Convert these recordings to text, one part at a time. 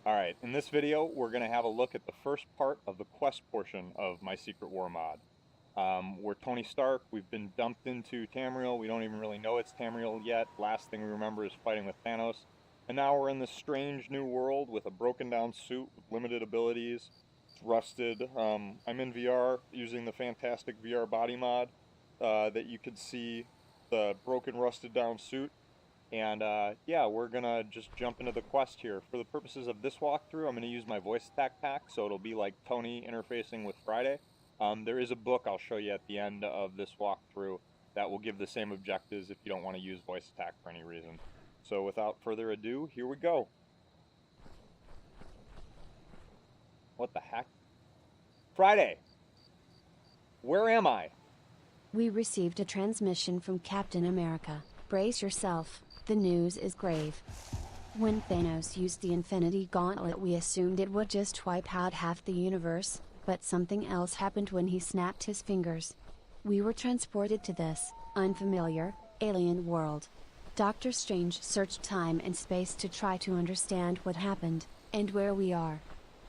Alright, in this video we're going to have a look at the first part of the quest portion of my Secret War mod. We're Tony Stark, we've been dumped into Tamriel, we don't even really know it's Tamriel yet. Last thing we remember is fighting with Thanos. And now we're in this strange new world with a broken down suit with limited abilities. It's rusted. I'm in VR using the fantastic VR body mod that you could see the broken rusted down suit. And yeah, we're gonna just jump into the quest here. For the purposes of this walkthrough, I'm gonna use my voice attack pack, so it'll be like Tony interfacing with Friday. There is a book I'll show you at the end of this walkthrough that will give the same objectives if you don't want to use voice attack for any reason. So without further ado, here we go. What the heck? Friday! Where am I? We received a transmission from Captain America. Brace yourself. The news is grave. When Thanos used the Infinity Gauntlet, we assumed it would just wipe out half the universe, but something else happened when he snapped his fingers. We were transported to this unfamiliar, alien world. Doctor Strange searched time and space to try to understand what happened, and where we are.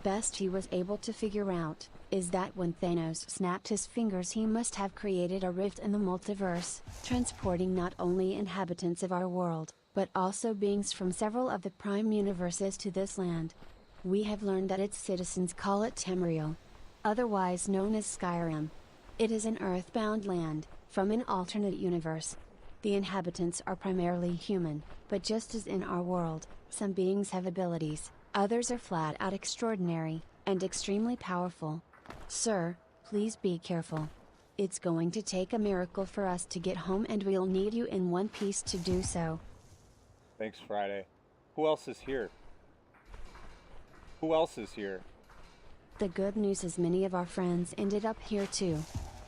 Best he was able to figure out is that when Thanos snapped his fingers, he must have created a rift in the multiverse, transporting not only inhabitants of our world, but also beings from several of the prime universes to this land. We have learned that its citizens call it Tamriel, otherwise known as Skyrim. It is an earthbound land, from an alternate universe. The inhabitants are primarily human, but just as in our world, some beings have abilities, others are flat out extraordinary, and extremely powerful. Sir, please be careful. It's going to take a miracle for us to get home, and we'll need you in one piece to do so. Thanks, Friday. Who else is here? Who else is here? The good news is many of our friends ended up here too.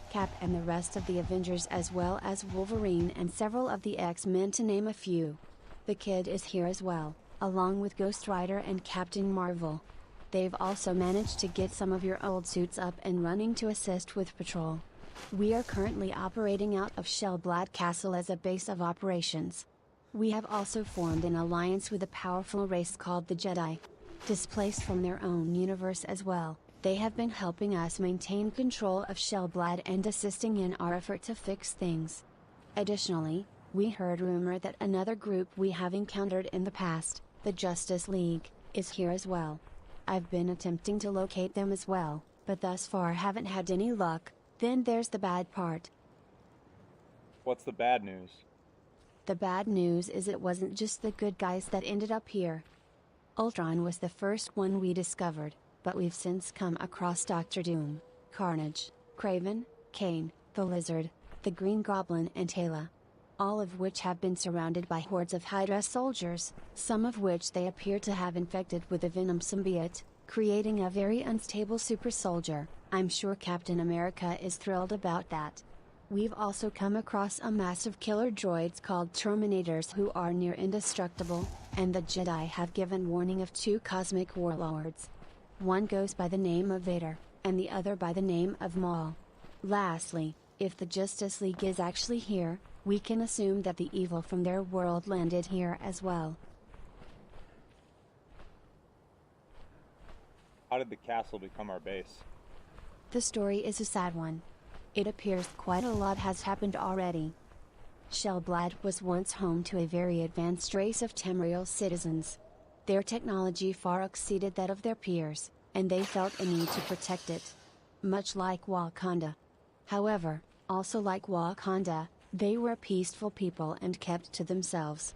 Cap and the rest of the Avengers, as well as Wolverine and several of the X-Men, to name a few. The Kid is here as well, along with Ghost Rider and Captain Marvel. They've also managed to get some of your old suits up and running to assist with patrol. We are currently operating out of Shellblad Castle as a base of operations. We have also formed an alliance with a powerful race called the Jedi. Displaced from their own universe as well, they have been helping us maintain control of Shellblad and assisting in our effort to fix things. Additionally, we heard rumor that another group we have encountered in the past, the Justice League, is here as well. I've been attempting to locate them as well, but thus far haven't had any luck. Then there's the bad part. What's the bad news? The bad news is it wasn't just the good guys that ended up here. Ultron was the first one we discovered, but we've since come across Doctor Doom, Carnage, Kraven, Kane, the Lizard, the Green Goblin and Taylor. All of which have been surrounded by hordes of Hydra soldiers, some of which they appear to have infected with a venom symbiote, creating a very unstable super soldier. I'm sure Captain America is thrilled about that. We've also come across a massive killer droids called Terminators who are near indestructible, and the Jedi have given warning of two cosmic warlords. One goes by the name of Vader, and the other by the name of Maul. Lastly, if the Justice League is actually here, we can assume that the evil from their world landed here as well. How did the castle become our base? The story is a sad one. It appears quite a lot has happened already. Shellblad was once home to a very advanced race of Tamriel citizens. Their technology far exceeded that of their peers, and they felt a need to protect it. Much like Wakanda. However, also like Wakanda, they were peaceful people and kept to themselves.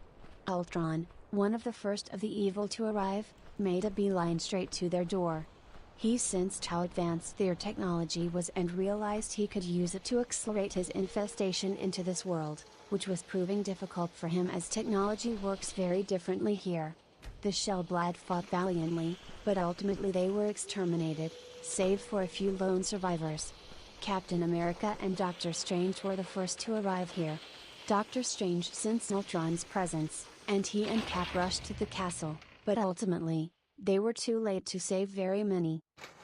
Ultron, one of the first of the evil to arrive, made a beeline straight to their door. He sensed how advanced their technology was and realized he could use it to accelerate his infestation into this world, which was proving difficult for him as technology works very differently here. The Shellblad fought valiantly, but ultimately they were exterminated, save for a few lone survivors. Captain America and Doctor Strange were the first to arrive here. Doctor Strange sensed Ultron's presence, and he and Cap rushed to the castle, but ultimately, they were too late to save very many.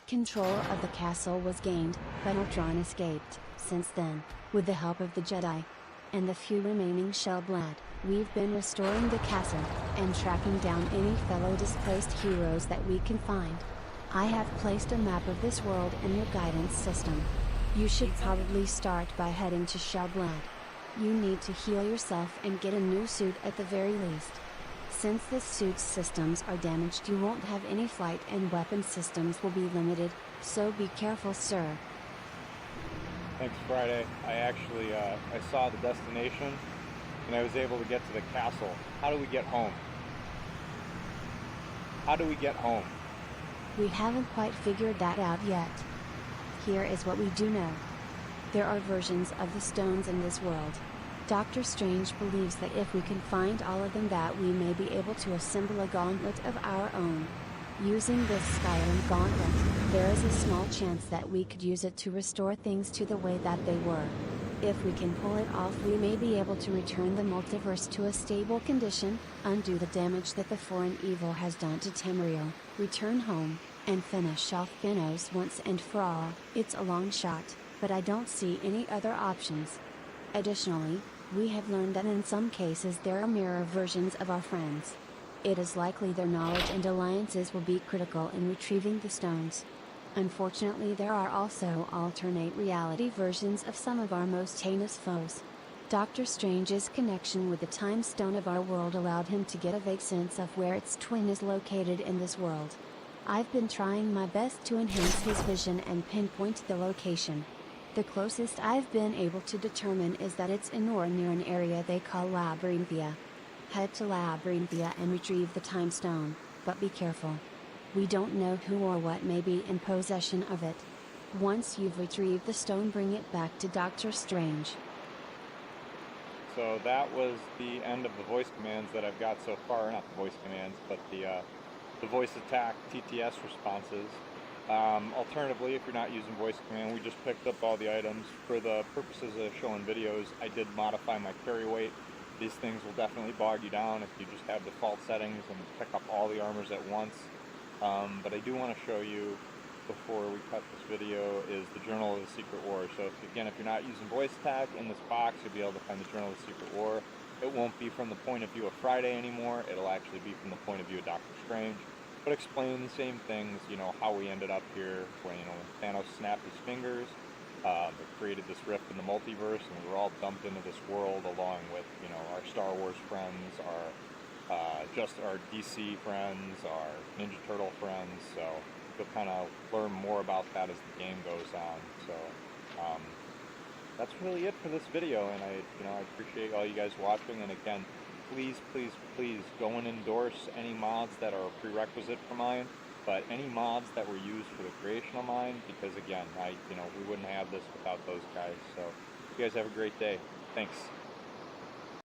Control of the castle was gained, but Ultron escaped, since then, with the help of the Jedi. And the few remaining Shellblad, We've been restoring the castle, and tracking down any fellow displaced heroes that we can find. I have placed a map of this world in your guidance system. You should probably start by heading to Shelblad. You need to heal yourself and get a new suit at the very least. Since the suit's systems are damaged, you won't have any flight and weapon systems will be limited, so be careful, sir. Thanks, Friday. I actually, I saw the destination, and I was able to get to the castle. How do we get home? How do we get home? We haven't quite figured that out yet. Here is what we do know. There are versions of the stones in this world. Dr. Strange believes that if we can find all of them, that we may be able to assemble a gauntlet of our own. Using this Skyrim gauntlet, there is a small chance that we could use it to restore things to the way that they were. If we can pull it off, we may be able to return the multiverse to a stable condition, undo the damage that the foreign evil has done to Tamriel, return home, and finish off Thanos once and for all. It's a long shot, but I don't see any other options. Additionally, we have learned that in some cases there are mirror versions of our friends. It is likely their knowledge and alliances will be critical in retrieving the stones. Unfortunately, there are also alternate reality versions of some of our most heinous foes. Doctor Strange's connection with the time stone of our world allowed him to get a vague sense of where its twin is located in this world. I've been trying my best to enhance his vision and pinpoint the location. The closest I've been able to determine is that it's in or near an area they call Labyrinthia. Head to Labyrinthia and retrieve the time stone, but be careful. We don't know who or what may be in possession of it. Once you've retrieved the stone, bring it back to Doctor Strange. So that was the end of the voice commands that I've got so far. Not the voice commands, but the VoiceAttack TTS responses. Alternatively, if you're not using voice command, we just picked up all the items. For the purposes of showing videos, I did modify my carry weight. These things will definitely bog you down if you just have default settings and pick up all the armors at once. But I do want to show you, before we cut this video, is the Journal of the Secret War. So if you're not using voice attack, in this box you'll be able to find the Journal of the Secret War. It won't be from the point of view of Friday anymore. It'll actually be from the point of view of Doctor Strange. But explain the same things, how we ended up here when, Thanos snapped his fingers. It created this rift in the multiverse, and we were all dumped into this world along with, our Star Wars friends, our DC friends, our Ninja Turtle friends. So you'll kind of learn more about that as the game goes on. So that's really it for this video, and I appreciate all you guys watching. And again, please go and endorse any mods that are a prerequisite for mine, but any mods that were used for the creation of mine, because again, we wouldn't have this without those guys. So you guys have a great day. Thanks.